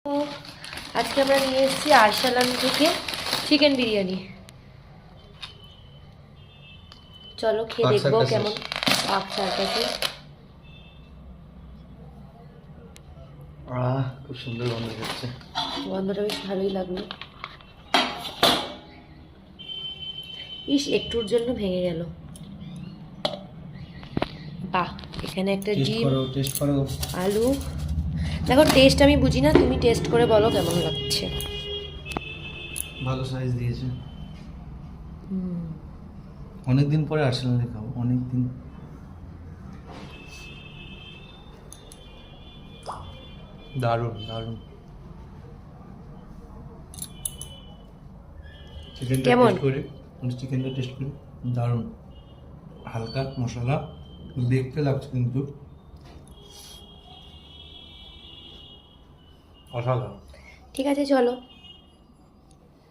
তো আজকে আমরা নিয়ে এসেছি আরসালান থেকে চিকেন বিরিয়ানি। চলো খেয়ে দেখবো কেমন। পাক সার্কাসে খুব সুন্দর গন্ধ হচ্ছে। গন্ধটা বেশ ভালোই লাগলো। ইস, একটুর জন্য ভেঙে গেল। বাহ, এখানে একটা ডিম, টেস্ট করো। আলু। দেখো, টেস্ট আমি বুঝি না, তুমি টেস্ট করে বলো কেমন লাগছে। ভালো সাইজ দিয়েছে। অনেকদিন পরে আর্সেনালে খাবো, অনেকদিন। দারুণ দারুণ। চিকেনটা কেমন? টেস্ট করি, চিকেনটা টেস্ট করি। দারুণ, হালকা মশলা দেখতে লাগছে কিন্তু অসাধারণ। ঠিক আছে, চলো।